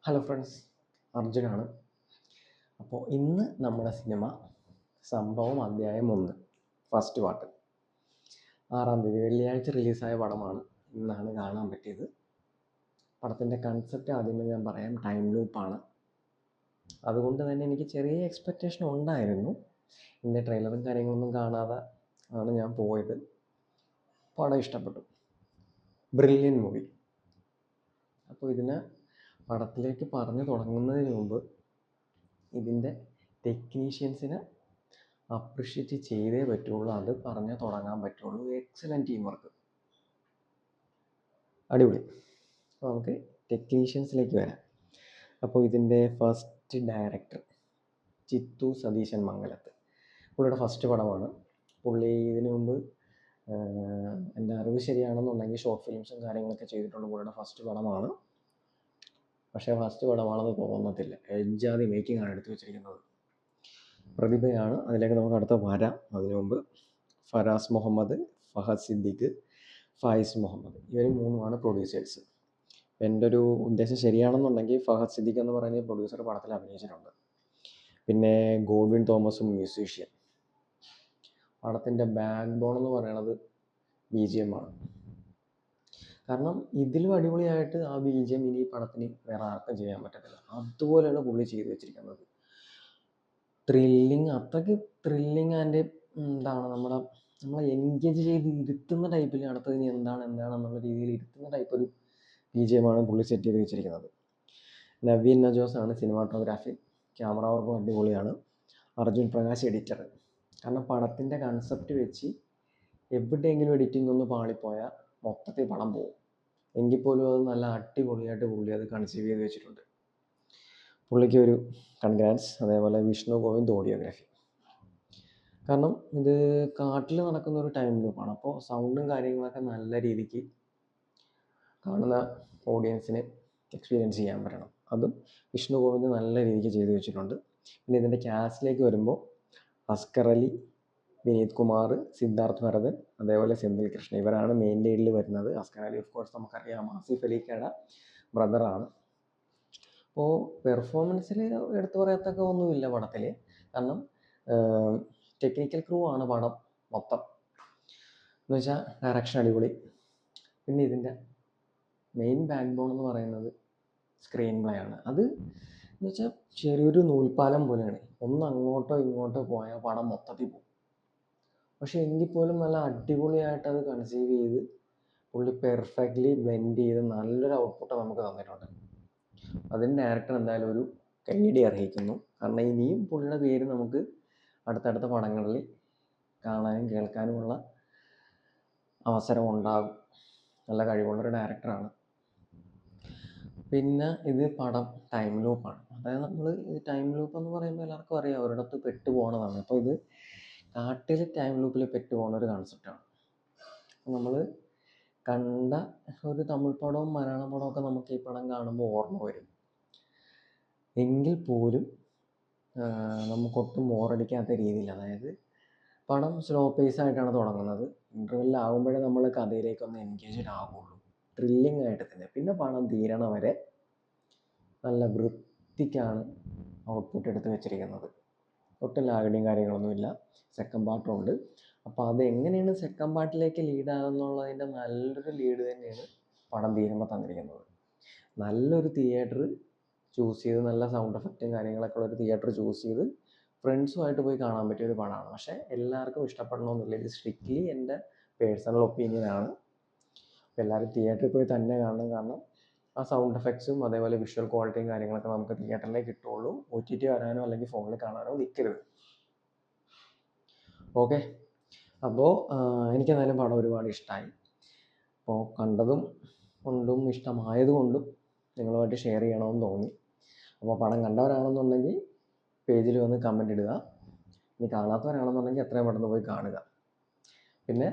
Hello friends, അർജുനാണ്. അപ്പോൾ ഇന്ന് നമ്മുടെ സിനിമ സംഭവം അധ്യായം 1 ഫസ്റ്റ് പാർട്ട് 6-ാം തീയതി വെള്ളിയാഴ്ച റിലീസായ പടമാണ്. ഇന്നാണ് കാണാൻ പറ്റിയത്. പടത്തിൻ്റെ കൺസെപ്റ്റ് ആദ്യമേ ഞാൻ പറയാം. ടൈം ലൂപ്പാണ്. അതുകൊണ്ട് തന്നെ എനിക്ക് ചെറിയ എക്സ്പെക്റ്റേഷൻ ഉണ്ടായിരുന്നു. ഇതിൻ്റെ ട്രെയിലറും കാര്യങ്ങളൊന്നും കാണാതെ ആണ് ഞാൻ പോയത്. പടം ഇഷ്ടപ്പെട്ടു. Brilliant movie. അപ്പോൾ പടത്തിലേക്ക് പറഞ്ഞു തുടങ്ങുന്നതിന് മുമ്പ് ഇതിൻ്റെ ടെക്നീഷ്യൻസിനെ അപ്രിഷ്യേറ്റ് ചെയ്തേ പറ്റുള്ളൂ. അത് പറഞ്ഞ് തുടങ്ങാൻ പറ്റുള്ളൂ. എക്സലൻറ്റ് ടീം വർക്ക്, അടിപൊളി. അപ്പോൾ നമുക്ക് ടെക്നീഷ്യൻസിലേക്ക് വരാം. അപ്പോൾ ഇതിൻ്റെ ഫസ്റ്റ് ഡയറക്ടർ ചിത്തു സതീശൻ മംഗലത്ത്. പുള്ളിയുടെ ഫസ്റ്റ് പടമാണ്. പുള്ളി ഇതിനു മുമ്പ് എൻ്റെ അറിവ് ശരിയാണെന്നുണ്ടെങ്കിൽ ഷോർട്ട് ഫിലിംസും കാര്യങ്ങളൊക്കെ ചെയ്തിട്ടുണ്ട്. പുള്ളിയുടെ ഫസ്റ്റ് പടമാണ്. പക്ഷേ ഫസ്റ്റ് പടമാണെന്ന് തോന്നത്തില്ല. എജ്ജാതി മേക്കിംഗാണ് എടുത്തു വെച്ചിരിക്കുന്നത്. പ്രതിഭയാണ്. അതിലേക്ക് നമുക്ക് അടുത്ത വരാം. അതിനു മുമ്പ് ഫറാസ് മുഹമ്മദ്, ഫഹദ് സിദ്ദിഖ്, ഫായിസ് മുഹമ്മദ്, ഇവർ മൂന്നുമാണ് പ്രൊഡ്യൂസേഴ്സ്. എൻ്റെ ഒരു ഉദ്ദേശം ശരിയാണെന്നുണ്ടെങ്കിൽ ഫഹദ് സിദ്ദിഖ് എന്ന് പറയുന്ന പ്രൊഡ്യൂസർ പടത്തിൽ അഭിനയിച്ചിട്ടുണ്ട്. പിന്നെ ഗോഡ്വിൻ തോമസും മ്യൂസീഷ്യൻ. പടത്തിൻ്റെ ബാക്ക് ബോൺ എന്ന് പറയുന്നത് BGM ആണ്. കാരണം ഇതിലും അടിപൊളിയായിട്ട് ആ BGM ഇനി പടത്തിന് വേറെ ആർക്കും ചെയ്യാൻ പറ്റത്തില്ല. അതുപോലെയാണ് പുള്ളി ചെയ്തു വെച്ചിരിക്കുന്നത്. അത്രയ്ക്ക് ത്രില്ലിങ് ആൻഡ് എന്താണ് നമ്മളെ എൻഗേജ് ചെയ്ത് ഇരുത്തുന്ന ടൈപ്പിൽ അടുത്തതിന് എന്താണെന്നുള്ള രീതിയിൽ ഇരുത്തുന്ന ടൈപ്പ് ഒരു BGM ആണ് പുള്ളി സെറ്റ് ചെയ്ത് വെച്ചിരിക്കുന്നത്. നവീൻ നജോസ് ആണ് സിനിമാറ്റോഗ്രാഫി. ക്യാമറ വർക്കും അടിപൊളിയാണ്. അർജുൻ പ്രകാശ് എഡിറ്റർ. കാരണം പടത്തിൻ്റെ കൺസെപ്റ്റ് വെച്ച് എവിടെയെങ്കിലും എഡിറ്റിംഗ് ഒന്ന് പാളിപ്പോയാൽ മൊത്തത്തിൽ പടം പോകും. എങ്കിൽ പോലും അത് നല്ല അടിപൊളിയായിട്ട് പുള്ളി അത് കൺസീവ് ചെയ്ത് വെച്ചിട്ടുണ്ട്. പുള്ളിക്ക് ഒരു കൺഗ്രാറ്റ്സ്. അതേപോലെ വിഷ്ണു ഗോവിന്ദ് ഓഡിയോഗ്രാഫി. കാരണം ഇത് കാട്ടിൽ നടക്കുന്ന ഒരു ടൈം ലൂപ്പാണ്. അപ്പോൾ സൗണ്ടും കാര്യങ്ങളൊക്കെ നല്ല രീതിക്ക് കാണുന്ന ഓഡിയൻസിന് എക്സ്പീരിയൻസ് ചെയ്യാൻ പറ്റണം. അതും വിഷ്ണു ഗോവിന്ദ് നല്ല രീതിക്ക് ചെയ്തു വെച്ചിട്ടുണ്ട്. പിന്നെ ഇതിൻ്റെ ക്യാസ്റ്റിലേക്ക് വരുമ്പോൾ അസ്കർ അലി, വിനീത് കുമാർ, സിദ്ധാർത്ഥ് ഭരതൻ, അതേപോലെ സെന്തിൽ കൃഷ്ണ, ഇവരാണ് മെയിൻ ലീഡിൽ വരുന്നത്. അസ്കർ അലി ഓഫ് കോഴ്സ് നമുക്കറിയാം, ആസിഫ് അലിക്കയുടെ ബ്രദറാണ്. അപ്പോൾ പെർഫോമൻസിൽ എടുത്തു പറയത്തക്ക ഒന്നുമില്ല പടത്തിൽ. കാരണം ടെക്നിക്കൽ ക്രൂ ആണ് പടം മൊത്തം. എന്ന് വെച്ചാൽ ഡയറക്ഷൻ അടിപൊളി. പിന്നെ ഇതിൻ്റെ മെയിൻ ബാക്ക് ബോൺ എന്ന് പറയുന്നത് സ്ക്രീൻ പ്ലേ ആണ്. അത് എന്ന് വെച്ചാൽ ചെറിയൊരു നൂൽപ്പാലം പോലെയാണ്. ഒന്ന് അങ്ങോട്ടോ ഇങ്ങോട്ടോ പോയാൽ പടം മൊത്തത്തിൽ പോകും. പക്ഷെ എങ്കിൽ പോലും നല്ല അടിപൊളിയായിട്ട് അത് കൺസീവ് ചെയ്ത് പുള്ളി പെർഫെക്റ്റ്ലി ബ്ലെൻഡ് ചെയ്ത് നല്ലൊരു ഔട്ട്പുട്ട് നമുക്ക് തന്നിട്ടുണ്ട്. അതിന് ഡയറക്ടർ എന്തായാലും ഒരു കയ്യടി അർഹിക്കുന്നു. കാരണം ഇനിയും പുള്ളിയുടെ പേര് നമുക്ക് അടുത്തടുത്ത പടങ്ങളിൽ കാണാനും കേൾക്കാനുമുള്ള അവസരം ഉണ്ടാകും. നല്ല കഴിവുള്ളൊരു ഡയറക്ടറാണ്. പിന്നെ ഇത് പടം ടൈം ലൂപ്പാണ്. അതായത് നമ്മൾ ടൈം ലൂപ്പ് എന്ന് പറയുമ്പോൾ എല്ലാവർക്കും അറിയാം, ഒരിടത്ത് പെട്ടു പോകണതാണ്. അപ്പോൾ ഇത് കാട്ടിൽ ടൈം ലൂപ്പിൽ പെട്ടു പോകുന്ന ഒരു കൺസെപ്റ്റാണ്. നമ്മൾ കണ്ട ഒരു തമിഴ് പടവും മലയാളം പടമൊക്കെ നമുക്ക് ഈ പടം കാണുമ്പോൾ ഓർമ്മ വരും. എങ്കിൽ പോലും നമുക്കൊട്ടും ബോറടിക്കാത്ത രീതിയിൽ, അതായത് പടം സ്ലോ പേസ് ആയിട്ടാണ് തുടങ്ങുന്നത്. ഇൻ്റർവെല്ലാകുമ്പോഴേ നമ്മൾ കഥയിലേക്കൊന്ന് എൻഗേജ്ഡ് ആകുള്ളൂ, ത്രില്ലിംഗ് ആയിട്ട് തന്നെ. പിന്നെ പടം തീരണ വരെ നല്ല വൃത്തിക്കാണ് ഔട്ട്പുട്ട് എടുത്ത് വെച്ചിരിക്കുന്നത്. ഒട്ടും ലാഗടിയും കാര്യങ്ങളൊന്നുമില്ല. സെക്കൻഡ് പാർട്ടുണ്ട്. അപ്പോൾ അതെങ്ങനെയാണ് സെക്കൻഡ് പാർട്ടിലേക്ക് ലീഡാകുന്നുള്ളതിൻ്റെ നല്ലൊരു ലീഡ് തന്നെയാണ് പടം തീരുമ്പോൾ തന്നിരിക്കുന്നത്. നല്ലൊരു തിയേറ്റർ ചൂസ് ചെയ്ത്, നല്ല സൗണ്ട് എഫക്റ്റും കാര്യങ്ങളൊക്കെ ഉള്ളൊരു തിയേറ്റർ ചൂസ് ചെയ്ത് ഫ്രണ്ട്സുമായിട്ട് പോയി കാണാൻ പറ്റിയ ഒരു പടമാണ്. പക്ഷേ എല്ലാവർക്കും ഇഷ്ടപ്പെടണമെന്നില്ല. ഇത് സ്ട്രിക്റ്റ്ലി എൻ്റെ പേഴ്സണൽ ഒപ്പീനിയനാണ്. അപ്പോൾ എല്ലാവരും തിയേറ്ററിൽ പോയി തന്നെ കാണണം. കാരണം ആ സൗണ്ട് എഫക്ട്സും അതേപോലെ വിഷ്വൽ ക്വാളിറ്റിയും കാര്യങ്ങളൊക്കെ നമുക്ക് തിയേറ്ററിലേ കിട്ടുള്ളൂ. OTT വരാനോ അല്ലെങ്കിൽ ഫോണിൽ കാണാനോ നിൽക്കരുത്. ഓക്കെ. അപ്പോൾ എനിക്കെന്തായാലും പടം ഒരുപാട് ഇഷ്ടമായി. അപ്പോൾ കണ്ടതും കൊണ്ടും ഇഷ്ടമായതുകൊണ്ടും നിങ്ങളുമായിട്ട് ഷെയർ ചെയ്യണമെന്ന് തോന്നി. അപ്പോൾ പടം കണ്ടവരാണെന്നുണ്ടെങ്കിൽ പേജിൽ വന്ന് കമൻ്റ് ഇടുക. ഇനി കാണാത്തവരാണെന്നുണ്ടെങ്കിൽ എത്രയും പെട്ടെന്ന് പോയി കാണുക. പിന്നെ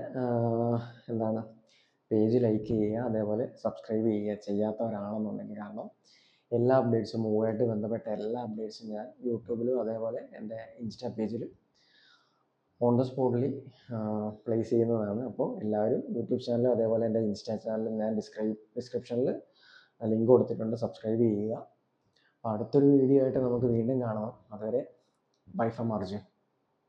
പേജ് ലൈക്ക് ചെയ്യുക, അതേപോലെ സബ്സ്ക്രൈബ് ചെയ്യുക ചെയ്യാത്തവരാണെന്നുണ്ടെങ്കിൽ. കാരണം എല്ലാ അപ്ഡേറ്റ്സും, മൂവായിട്ട് ബന്ധപ്പെട്ട എല്ലാ അപ്ഡേറ്റ്സും ഞാൻ യൂട്യൂബിലും അതേപോലെ എൻ്റെ ഇൻസ്റ്റാ പേജിലും ഓൺ ദ സ്പോട്ടിൽ പ്ലേസ് ചെയ്യുന്നതാണ്. അപ്പോൾ എല്ലാവരും യൂട്യൂബ് ചാനലും അതേപോലെ എൻ്റെ ഇൻസ്റ്റാ ചാനലും ഞാൻ ഡിസ്ക്രിപ്ഷനിൽ ലിങ്ക് കൊടുത്തിട്ടുണ്ട്. സബ്സ്ക്രൈബ് ചെയ്യുക. അപ്പോൾ അടുത്തൊരു വീഡിയോ ആയിട്ട് നമുക്ക് വീണ്ടും കാണാം. അതുവരെ ബൈ ഫ്രം അർജുൻ.